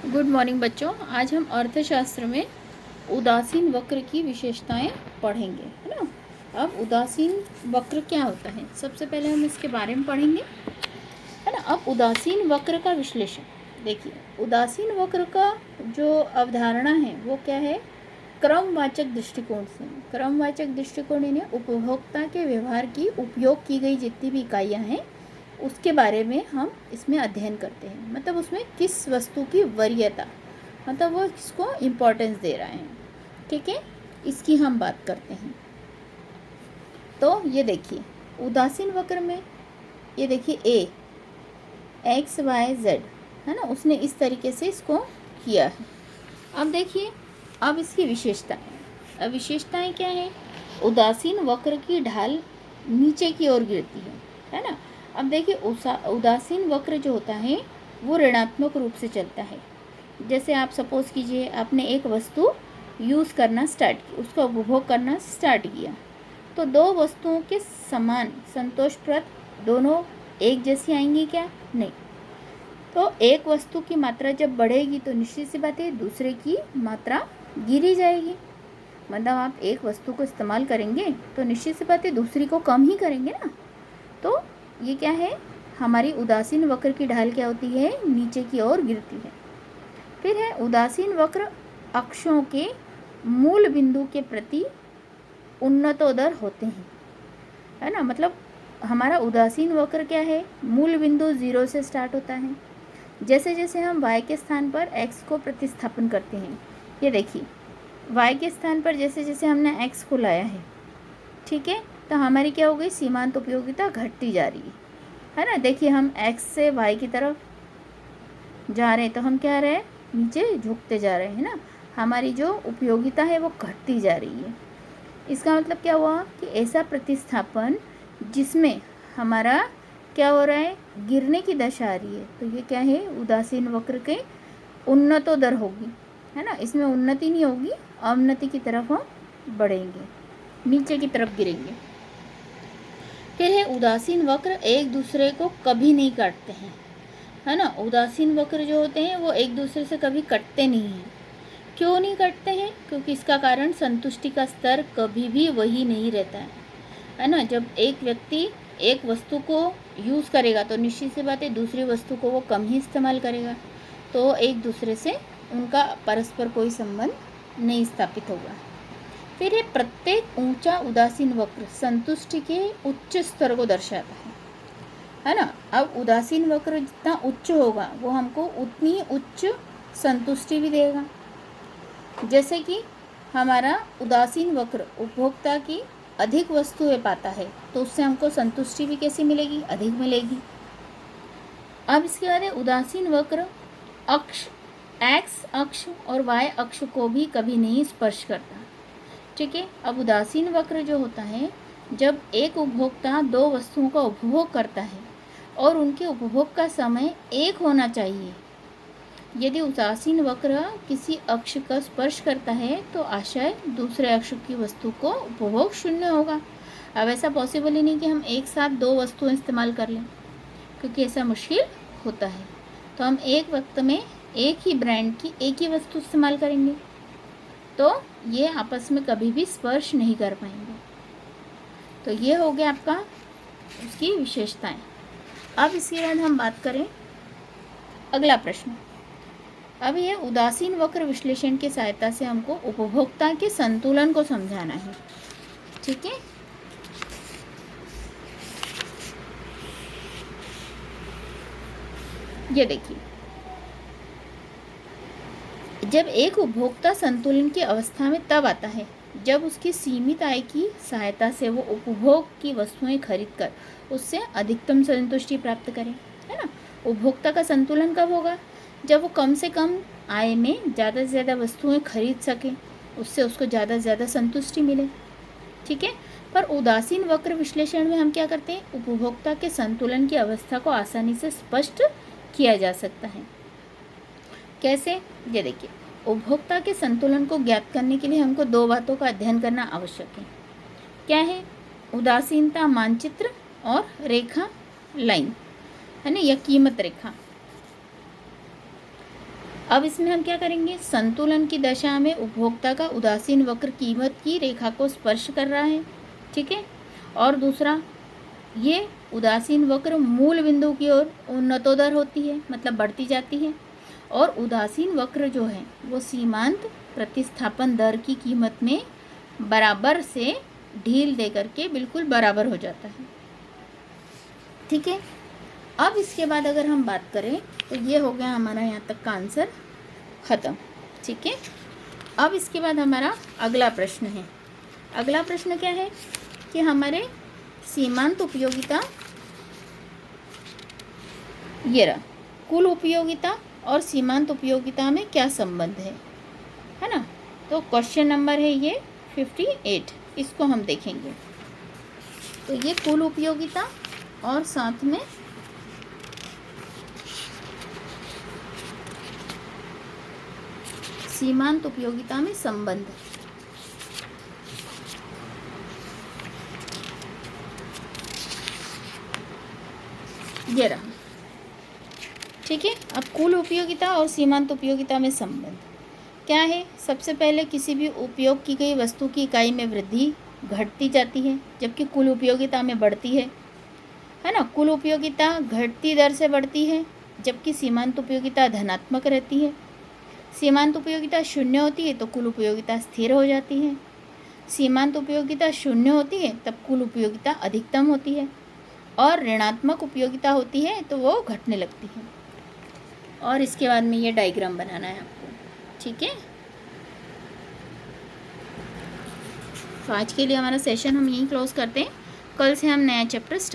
Good morning बच्चों। आज हम अर्थशास्त्र में उदासीन वक्र की विशेषताएं पढ़ेंगे, है ना। अब उदासीन वक्र क्या होता है, सबसे पहले हम इसके बारे में पढ़ेंगे, है ना। अब उदासीन वक्र का विश्लेषण देखिए। उदासीन वक्र का जो अवधारणा है वो क्या है, क्रमवाचक दृष्टिकोण से। क्रमवाचक दृष्टिकोण यानी उपभोक्ता के व्यवहार की उपयोग की गई जितनी भी इकाइयाँ हैं उसके बारे में हम इसमें अध्ययन करते हैं। मतलब उसमें किस वस्तु की वरीयता, मतलब वो किसको इम्पोर्टेंस दे रहा है, ठीक है, इसकी हम बात करते हैं। तो ये देखिए उदासीन वक्र में ये देखिए ए एक्स वाई जेड, है ना, उसने इस तरीके से इसको किया है। अब देखिए, अब इसकी विशेषताएं। अब विशेषताएं क्या है, उदासीन वक्र की ढाल नीचे की ओर गिरती है ना। अब देखिए उदासीन वक्र जो होता है वो ऋणात्मक रूप से चलता है। जैसे आप सपोज कीजिए आपने एक वस्तु यूज़ करना स्टार्ट की, उसका उपभोग करना स्टार्ट किया, तो दो वस्तुओं के समान संतोषप्रद दोनों एक जैसी आएंगी क्या? नहीं। तो एक वस्तु की मात्रा जब बढ़ेगी तो निश्चित सी बात है दूसरे की मात्रा गिरी जाएगी। मतलब आप एक वस्तु को इस्तेमाल करेंगे तो निश्चित सी बात है दूसरी को कम ही करेंगे ना। तो ये क्या है, हमारी उदासीन वक्र की ढाल क्या होती है, नीचे की ओर गिरती है। फिर है उदासीन वक्र अक्षों के मूल बिंदु के प्रति उन्नतोदर होते हैं, है ना। मतलब हमारा उदासीन वक्र क्या है, मूल बिंदु 0 से स्टार्ट होता है। जैसे जैसे हम y के स्थान पर x को प्रतिस्थापन करते हैं, ये देखिए y के स्थान पर जैसे जैसे हमने x को लाया है, ठीक है, तो हमारी क्या हो गई, सीमांत उपयोगिता घटती जा रही है ना। देखिए हम x से y की तरफ जा रहे हैं तो हम क्या रहे हैं, नीचे झुकते जा रहे हैं ना। हमारी जो उपयोगिता है वो घटती जा रही है। इसका मतलब क्या हुआ कि ऐसा प्रतिस्थापन जिसमें हमारा क्या हो रहा है, गिरने की दशा आ रही है, तो ये क्या है, उदासीन वक्र के उन्नतोदर होगी, है ना। इसमें उन्नति नहीं होगी, अवनति की तरफ हम बढ़ेंगे, नीचे की तरफ गिरेंगे। फिर है उदासीन वक्र एक दूसरे को कभी नहीं काटते हैं, है ना। उदासीन वक्र जो होते हैं वो एक दूसरे से कभी कटते नहीं हैं। क्यों नहीं कटते हैं, क्योंकि इसका कारण संतुष्टि का स्तर कभी भी वही नहीं रहता है ना। जब एक व्यक्ति एक वस्तु को यूज़ करेगा तो निश्चित सी बात है दूसरी वस्तु को वो कम ही इस्तेमाल करेगा, तो एक दूसरे से उनका परस्पर कोई संबंध नहीं स्थापित होगा। फिर है प्रत्येक ऊंचा उदासीन वक्र संतुष्टि के उच्च स्तर को दर्शाता है ना। अब उदासीन वक्र जितना उच्च होगा वो हमको उतनी उच्च संतुष्टि भी देगा। जैसे कि हमारा उदासीन वक्र उपभोक्ता की अधिक वस्तुएं पाता है तो उससे हमको संतुष्टि भी कैसी मिलेगी, अधिक मिलेगी। अब इसके बाद है उदासीन वक्र अक्ष एक्स अक्ष और वाई अक्ष को भी कभी नहीं स्पर्श करता, ठीक है। अब उदासीन वक्र जो होता है, जब एक उपभोक्ता दो वस्तुओं का उपभोग करता है और उनके उपभोग का समय एक होना चाहिए, यदि उदासीन वक्र किसी अक्ष का स्पर्श करता है तो आशय दूसरे अक्ष की वस्तु को उपभोग शून्य होगा। अब ऐसा पॉसिबल ही नहीं कि हम एक साथ दो वस्तुएं इस्तेमाल कर लें, क्योंकि ऐसा मुश्किल होता है। तो हम एक वक्त में एक ही ब्रांड की एक ही वस्तु इस्तेमाल करेंगे तो ये आपस में कभी भी स्पर्श नहीं कर पाएंगे। तो ये हो गया आपका उसकी विशेषताएं। अब इसके बाद हम बात करें अगला प्रश्न। अब ये उदासीन वक्र विश्लेषण की सहायता से हमको उपभोक्ता के संतुलन को समझाना है, ठीक है। ये देखिए, जब एक उपभोक्ता संतुलन की अवस्था में तब आता है जब उसकी सीमित आय की सहायता से वो उपभोग की वस्तुएं खरीदकर उससे अधिकतम संतुष्टि प्राप्त करे, है ना। उपभोक्ता का संतुलन कब होगा, जब वो कम से कम आय में ज़्यादा से ज़्यादा वस्तुएं खरीद सके, उससे उसको ज़्यादा से ज़्यादा संतुष्टि मिले, ठीक है। पर उदासीन वक्र विश्लेषण में हम क्या करते हैं, उपभोक्ता के संतुलन की अवस्था को आसानी से स्पष्ट किया जा सकता है। कैसे, ये देखिए, उपभोक्ता के संतुलन को ज्ञात करने के लिए हमको दो बातों का अध्ययन करना आवश्यक है। क्या है, उदासीनता मानचित्र और रेखा लाइन, है ना, या कीमत रेखा। अब इसमें हम क्या करेंगे, संतुलन की दशा में उपभोक्ता का उदासीन वक्र कीमत की रेखा को स्पर्श कर रहा है, ठीक है। और दूसरा, ये उदासीन वक्र मूल बिंदु की ओर उन्नतोदर होती है, मतलब बढ़ती जाती है। और उदासीन वक्र जो है वो सीमांत प्रतिस्थापन दर की कीमत में बराबर से ढील दे करके बिल्कुल बराबर हो जाता है, ठीक है। अब इसके बाद अगर हम बात करें तो ये हो गया हमारा यहाँ तक का आंसर ख़त्म, ठीक है। अब इसके बाद हमारा अगला प्रश्न है। अगला प्रश्न क्या है कि हमारे सीमांत उपयोगिता, ये रहा, कुल उपयोगिता और सीमांत उपयोगिता में क्या संबंध है ना। तो क्वेश्चन नंबर है ये 58, इसको हम देखेंगे। तो ये कुल उपयोगिता और साथ में सीमांत उपयोगिता में संबंध, ये रहा, ठीक है। अब कुल उपयोगिता और सीमांत उपयोगिता में संबंध क्या है। सबसे पहले किसी भी उपयोग की गई वस्तु की इकाई में वृद्धि घटती जाती है, जबकि कुल उपयोगिता में बढ़ती है ना। कुल उपयोगिता घटती दर से बढ़ती है, जबकि सीमांत उपयोगिता धनात्मक रहती है। सीमांत उपयोगिता शून्य होती है तो कुल उपयोगिता स्थिर हो जाती है। सीमांत उपयोगिता शून्य होती है तब कुल उपयोगिता अधिकतम होती है, और ऋणात्मक उपयोगिता होती है तो वो घटने लगती है। और इसके बाद में ये डायग्राम बनाना है आपको, ठीक है। तो आज के लिए हमारा सेशन हम यहीं क्लोज करते हैं। कल से हम नया चैप्टर स्टार्ट